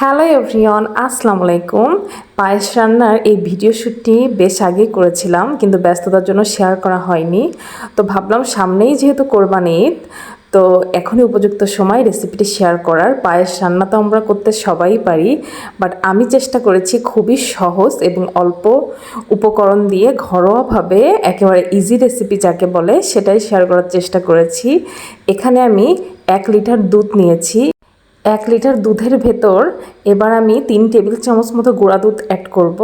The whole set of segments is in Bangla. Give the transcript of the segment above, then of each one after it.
হ্যালো এভরিওয়ান, আসসালামু আলাইকুম। পায়েস রান্নার এই ভিডিও শ্যুটটি বেশ আগেই করেছিলাম, কিন্তু ব্যস্ততার জন্য শেয়ার করা হয়নি। তো ভাবলাম সামনেই যেহেতু কোরবানি ঈদ, তো এখনই উপযুক্ত সময় রেসিপিটি শেয়ার করার। পায়েস রান্না তো আমরা করতে সবাই পারি, বাট আমি চেষ্টা করেছি খুবই সহজ এবং অল্প উপকরণ দিয়ে ঘরোয়াভাবে একেবারে ইজি রেসিপি যাকে বলে সেটাই শেয়ার করার চেষ্টা করেছি। এখানে আমি 1 লিটার দুধ নিয়েছি। 1 লিটার দুধের ভেতর এবার আমি 3 টেবিল চামচ মতো গুঁড়া দুধ অ্যাড করব।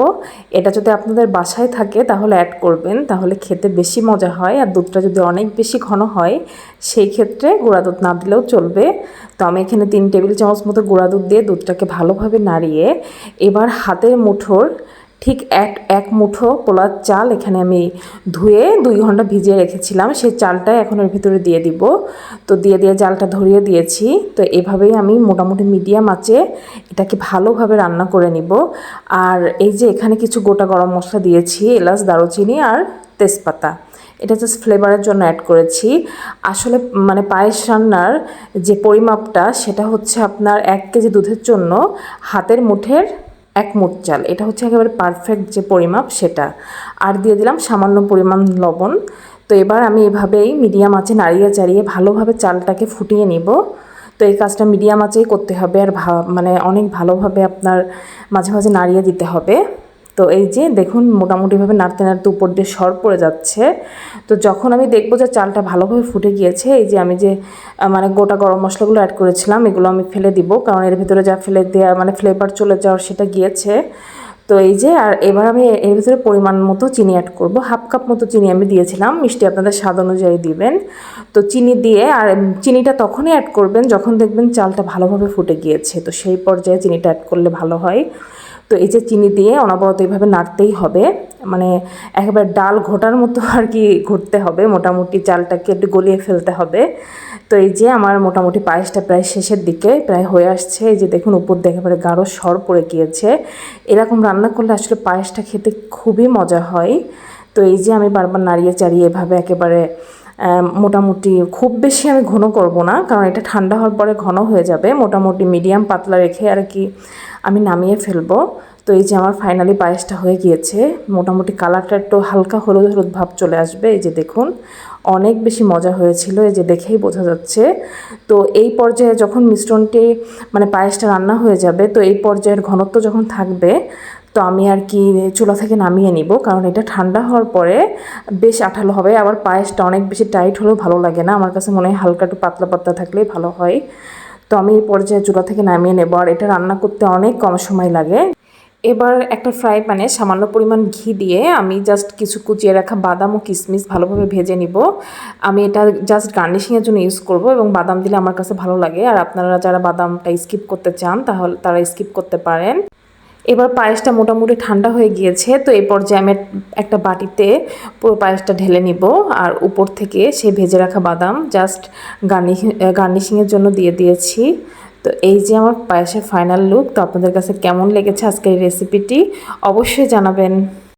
এটা যদি আপনাদের বাসায় থাকে তাহলে অ্যাড করবেন, তাহলে খেতে বেশি মজা হয়। আর দুধটা যদি অনেক বেশি ঘন হয় সেই ক্ষেত্রে গুঁড়া দুধ না দিলেও চলবে। তো আমি এখানে 3 টেবিল চামচ মতো গুঁড়া দুধ দিয়ে দুধটাকে ভালোভাবে নাড়িয়ে এবার হাতের মুঠোর ঠিক এক মুঠো পোলার চাল এখানে আমি ধুয়ে 2 ঘন্টা ভিজিয়ে রেখেছিলাম, সেই চালটা এখন এর ভিতরে দিয়ে দিব। তো দিয়ে জালটা ধরিয়ে দিয়েছি। তো এভাবেই আমি মোটামুটি মিডিয়াম আঁচে এটাকে ভালোভাবে রান্না করে নিব। আর এই যে এখানে কিছু গোটা গরম মশলা দিয়েছি, এলাচ, দারুচিনি আর তেজপাতা। এটা জাস্ট ফ্লেভারের জন্য অ্যাড করেছি। আসলে মানে পায়েস রান্নার যে পরিমাপটা সেটা হচ্ছে আপনার 1 কেজি দুধের জন্য হাতের মুঠের 1 মুঠ চাল, এটা হচ্ছে একেবারে পারফেক্ট যে পরিমাপ সেটা। আর দিয়ে দিলাম সামান্য পরিমাণ লবণ। তো এবার আমি এভাবেই মিডিয়াম আঁচে নাড়িয়ে চাড়িয়ে ভালোভাবে চালটাকে ফুটিয়ে নিব। তো এই কাজটা মিডিয়াম আঁচেই করতে হবে, আর মানে অনেক ভালোভাবে আপনার মাঝে মাঝে নাড়িয়ে দিতে হবে। তো এই যে দেখুন মোটামুটিভাবে নাড়তে নাড়তে উপর দিয়ে সর পড়ে যাচ্ছে। তো যখন আমি দেখব যে চালটা ভালোভাবে ফুটে গিয়েছে, এই যে আমি যে মানে গোটা গরম মশলাগুলো অ্যাড করেছিলাম এগুলো আমি ফেলে দিব, কারণ এর ভিতরে যা ফেলে দেওয়া মানে ফ্লেভার চলে যাওয়ার সেটা গিয়েছে। তো এই যে আর এবার আমি এর ভিতরে পরিমাণ মতো চিনি অ্যাড করব। 1/2 কাপ মতো চিনি আমি দিয়েছিলাম, মিষ্টি আপনাদের স্বাদ অনুযায়ী দিবেন। তো চিনি দিয়ে, আর চিনিটা তখনই অ্যাড করবেন যখন দেখবেন চালটা ভালোভাবে ফুটে গিয়েছে, তো সেই পর্যায়ে চিনিটা অ্যাড করলে ভালো হয়। তো এই যে চিনি দিয়ে অনবরত এইভাবে নাড়তেই হবে, মানে একেবারে ডাল ঘোটার মতো আর কি ঘুরতে হবে, মোটামুটি চালটাকে একটু গলিয়ে ফেলতে হবে। তো এই যে আমার মোটামুটি পায়েসটা প্রায় শেষের দিকে প্রায় হয়ে আসছে। এই যে দেখুন উপর দিয়ে একেবারে গাঢ় সর পড়ে গিয়েছে। এরকম রান্না করলে আসলে পায়েসটা খেতে খুবই মজা হয়। তো এই যে আমি বারবার নাড়িয়ে চাড়িয়ে এভাবে একেবারে মোটামুটি খুব বেশি আমি ঘন করব না, কারণ এটা ঠান্ডা হওয়ার পরে ঘন হয়ে যাবে। মোটামুটি মিডিয়াম পাতলা রেখে আর কি আমি নামিয়ে ফেলবো। তো এই যে আমার ফাইনালি পায়েসটা হয়ে গিয়েছে। মোটামুটি কালারটা একটু হালকা হলুদ হলুদ ভাব চলে আসবে। এই যে দেখুন অনেক বেশি মজা হয়েছিল, এই যে দেখেই বোঝা যাচ্ছে। তো এই পর্যায়ে যখন মিশ্রণটি মানে পায়েসটা রান্না হয়ে যাবে, তো এই পর্যায়ের ঘনত্ব যখন থাকবে, তো আমি আর কি চুলা থেকে নামিয়ে নিব, কারণ এটা ঠান্ডা হওয়ার পরে বেশ আঠালো হবে। আবার পায়েসটা অনেক বেশি টাইট হলেও ভালো লাগে না, আমার কাছে মনে হয় হালকা একটু পাতলা পাতলা থাকলেই ভালো হয়। তো আমি এই পর্যায়ে চুলা থেকে নামিয়ে নেব, আর এটা রান্না করতে অনেক কম সময় লাগে। এবার একটা ফ্রাই প্যানে সামান্য পরিমাণ ঘি দিয়ে আমি জাস্ট কিছু কুচিয়ে রাখা বাদাম ও কিশমিশ ভালোভাবে ভেজে নিব। আমি এটা জাস্ট গার্নিশিংয়ের জন্য ইউজ করব, এবং বাদাম দিলে আমার কাছে ভালো লাগে। আর আপনারা যারা বাদামটা স্কিপ করতে চান তাহলে তারা স্কিপ করতে পারেন। এবার পায়েসটা মোটামুটি ঠান্ডা হয়ে গিয়েছে। তো এই পর্যায়ে আমি একটা বাটিতে পুরো পায়েসটা ঢেলে নিব, আর উপর থেকে সেই ভেজে রাখা বাদাম জাস্ট গার্নিশিংয়ের জন্য দিয়ে দিয়েছি। তো এই যে আমার পায়েসের ফাইনাল লুক। তো আপনাদের কাছে কেমন লেগেছে আজকের এই রেসিপিটি অবশ্যই জানাবেন।